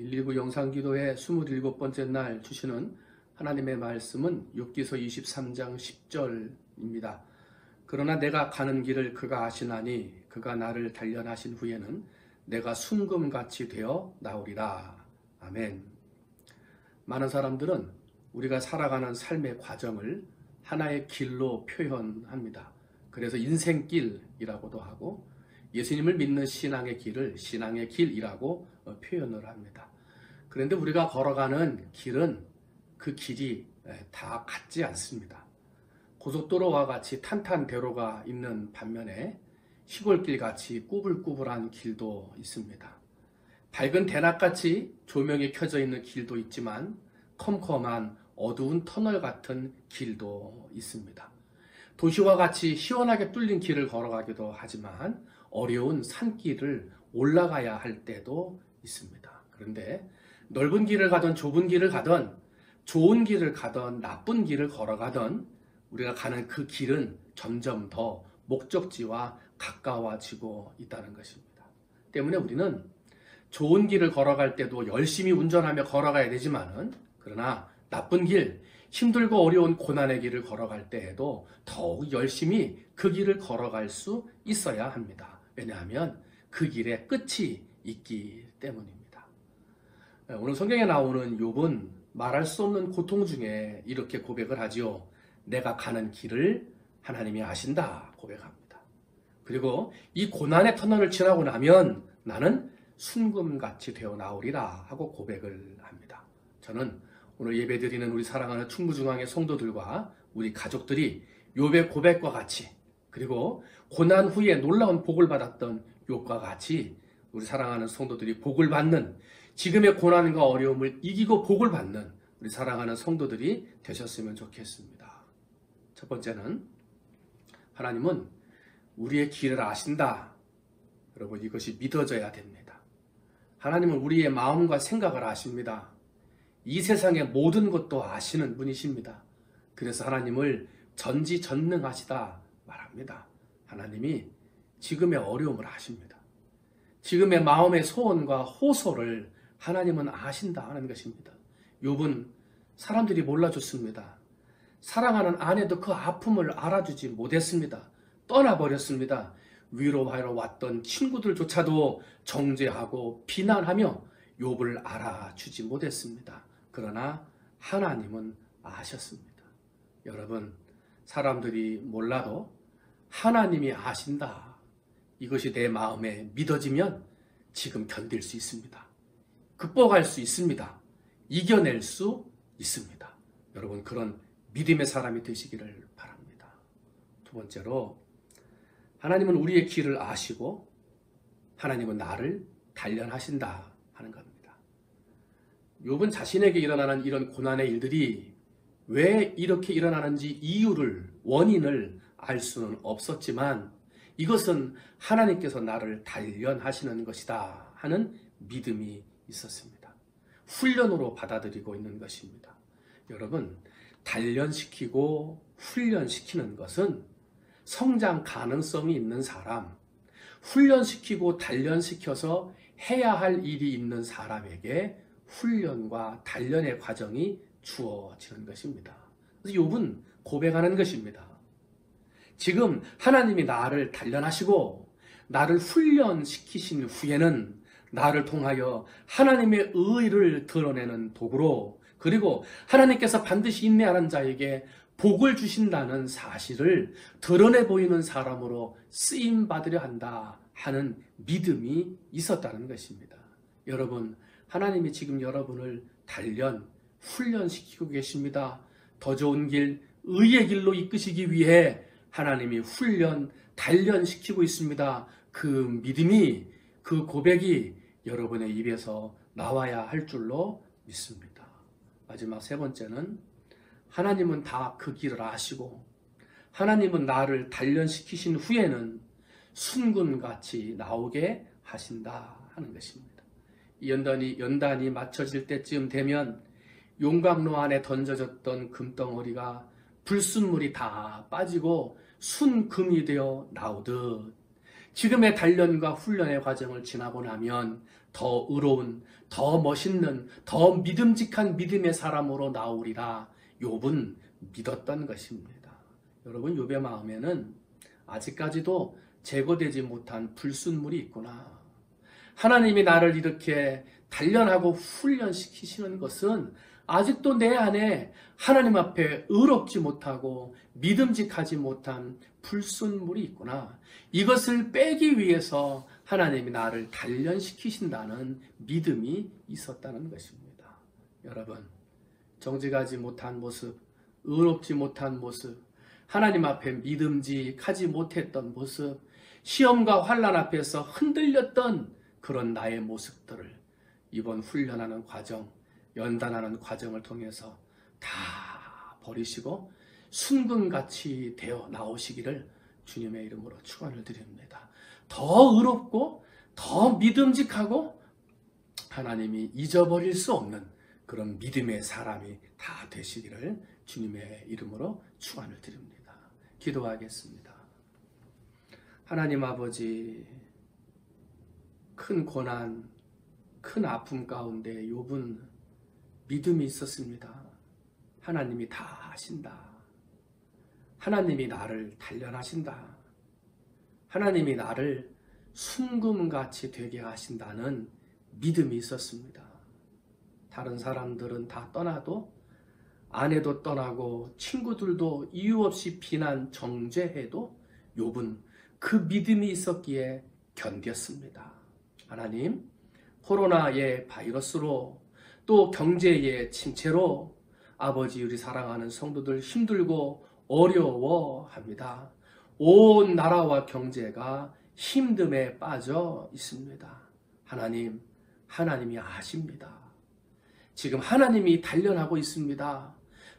119 영상기도회 27번째 날 주시는 하나님의 말씀은 욥기서 23장 10절입니다. 그러나 내가 가는 길을 그가 아시나니 그가 나를 단련하신 후에는 내가 순금같이 되어 나오리라. 아멘. 많은 사람들은 우리가 살아가는 삶의 과정을 하나의 길로 표현합니다. 그래서 인생길이라고도 하고 예수님을 믿는 신앙의 길을 신앙의 길이라고 표현을 합니다. 그런데 우리가 걸어가는 길은 그 길이 다 같지 않습니다. 고속도로와 같이 탄탄대로가 있는 반면에 시골길같이 꾸불꾸불한 길도 있습니다. 밝은 대낮같이 조명이 켜져 있는 길도 있지만 컴컴한 어두운 터널 같은 길도 있습니다. 도시와 같이 시원하게 뚫린 길을 걸어가기도 하지만 어려운 산길을 올라가야 할 때도 있습니다. 그런데 넓은 길을 가든 좁은 길을 가든 좋은 길을 가든 나쁜 길을 걸어가든 우리가 가는 그 길은 점점 더 목적지와 가까워지고 있다는 것입니다. 때문에 우리는 좋은 길을 걸어갈 때도 열심히 운전하며 걸어가야 되지만은 그러나 나쁜 길, 힘들고 어려운 고난의 길을 걸어갈 때에도 더욱 열심히 그 길을 걸어갈 수 있어야 합니다. 왜냐하면 그 길에 끝이 있기 때문입니다. 오늘 성경에 나오는 욥은 말할 수 없는 고통 중에 이렇게 고백을 하지요. 내가 가는 길을 하나님이 아신다 고백합니다. 그리고 이 고난의 터널을 지나고 나면 나는 순금같이 되어 나오리라 하고 고백을 합니다. 저는 오늘 예배드리는 우리 사랑하는 충무중앙의 성도들과 우리 가족들이 욥의 고백과 같이 그리고 고난 후에 놀라운 복을 받았던 욥과 같이 우리 사랑하는 성도들이 복을 받는 지금의 고난과 어려움을 이기고 복을 받는 우리 사랑하는 성도들이 되셨으면 좋겠습니다. 첫 번째는 하나님은 우리의 길을 아신다. 여러분 이것이 믿어져야 됩니다. 하나님은 우리의 마음과 생각을 아십니다. 이 세상의 모든 것도 아시는 분이십니다. 그래서 하나님을 전지전능하시다 말합니다. 하나님이 지금의 어려움을 아십니다. 지금의 마음의 소원과 호소를 하나님은 아신다 하는 것입니다. 욥은 사람들이 몰라줬습니다. 사랑하는 아내도 그 아픔을 알아주지 못했습니다. 떠나버렸습니다. 위로하러 왔던 친구들조차도 정죄하고 비난하며 욥을 알아주지 못했습니다. 그러나 하나님은 아셨습니다. 여러분, 사람들이 몰라도 하나님이 아신다. 이것이 내 마음에 믿어지면 지금 견딜 수 있습니다. 극복할 수 있습니다. 이겨낼 수 있습니다. 여러분, 그런 믿음의 사람이 되시기를 바랍니다. 두 번째로, 하나님은 우리의 길을 아시고 하나님은 나를 단련하신다 하는 겁니다. 욥은 자신에게 일어나는 이런 고난의 일들이 왜 이렇게 일어나는지 이유를, 원인을 알 수는 없었지만 이것은 하나님께서 나를 단련하시는 것이다 하는 믿음이 있었습니다. 훈련으로 받아들이고 있는 것입니다. 여러분, 단련시키고 훈련시키는 것은 성장 가능성이 있는 사람, 훈련시키고 단련시켜서 해야 할 일이 있는 사람에게 훈련과 단련의 과정이 주어지는 것입니다. 그래서 욥은 고백하는 것입니다. 지금 하나님이 나를 단련하시고 나를 훈련시키신 후에는 나를 통하여 하나님의 의를 드러내는 도구로 그리고 하나님께서 반드시 인내하는 자에게 복을 주신다는 사실을 드러내 보이는 사람으로 쓰임받으려 한다 하는 믿음이 있었다는 것입니다. 여러분, 하나님이 지금 여러분을 훈련시키고 계십니다. 더 좋은 길, 의의 길로 이끄시기 위해 하나님이 단련시키고 있습니다. 그 믿음이, 그 고백이 여러분의 입에서 나와야 할 줄로 믿습니다. 마지막 세 번째는 하나님은 다 그 길을 아시고 하나님은 나를 단련시키신 후에는 순금같이 나오게 하신다 하는 것입니다. 이 연단이 맞춰질 때쯤 되면 용광로 안에 던져졌던 금덩어리가 불순물이 다 빠지고 순금이 되어 나오듯 지금의 단련과 훈련의 과정을 지나고 나면 더 의로운, 더 멋있는, 더 믿음직한 믿음의 사람으로 나오리라 욥은 믿었던 것입니다. 여러분, 욥의 마음에는 아직까지도 제거되지 못한 불순물이 있구나. 하나님이 나를 이렇게 단련하고 훈련시키시는 것은 아직도 내 안에 하나님 앞에 의롭지 못하고 믿음직하지 못한 불순물이 있구나. 이것을 빼기 위해서 하나님이 나를 단련시키신다는 믿음이 있었다는 것입니다. 여러분, 정직하지 못한 모습, 의롭지 못한 모습, 하나님 앞에 믿음직하지 못했던 모습, 시험과 환난 앞에서 흔들렸던 그런 나의 모습들을 이번 훈련하는 과정, 연단하는 과정을 통해서 다 버리시고 순금같이 되어 나오시기를 주님의 이름으로 축원을 드립니다. 더 의롭고 더 믿음직하고 하나님이 잊어버릴 수 없는 그런 믿음의 사람이 다 되시기를 주님의 이름으로 축원을 드립니다. 기도하겠습니다. 하나님 아버지, 큰 고난, 큰 아픔 가운데 욥은 믿음이 있었습니다. 하나님이 다 하신다. 하나님이 나를 단련하신다. 하나님이 나를 순금같이 되게 하신다는 믿음이 있었습니다. 다른 사람들은 다 떠나도, 아내도 떠나고 친구들도 이유 없이 비난 정죄해도 욥은 그 믿음이 있었기에 견뎠습니다. 하나님, 코로나의 바이러스로 또 경제의 침체로 아버지, 우리 사랑하는 성도들 힘들고 어려워합니다. 온 나라와 경제가 힘듦에 빠져 있습니다. 하나님, 하나님이 아십니다. 지금 하나님이 단련하고 있습니다.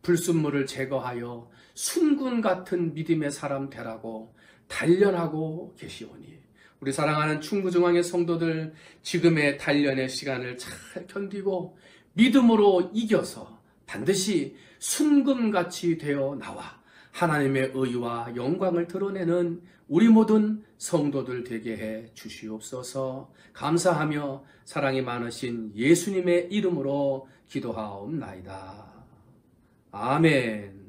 불순물을 제거하여 순금 같은 믿음의 사람 되라고 단련하고 계시오니 우리 사랑하는 충무중앙의 성도들, 지금의 단련의 시간을 잘 견디고 믿음으로 이겨서 반드시 순금같이 되어 나와 하나님의 의와 영광을 드러내는 우리 모든 성도들 되게 해 주시옵소서. 감사하며 사랑이 많으신 예수님의 이름으로 기도하옵나이다. 아멘.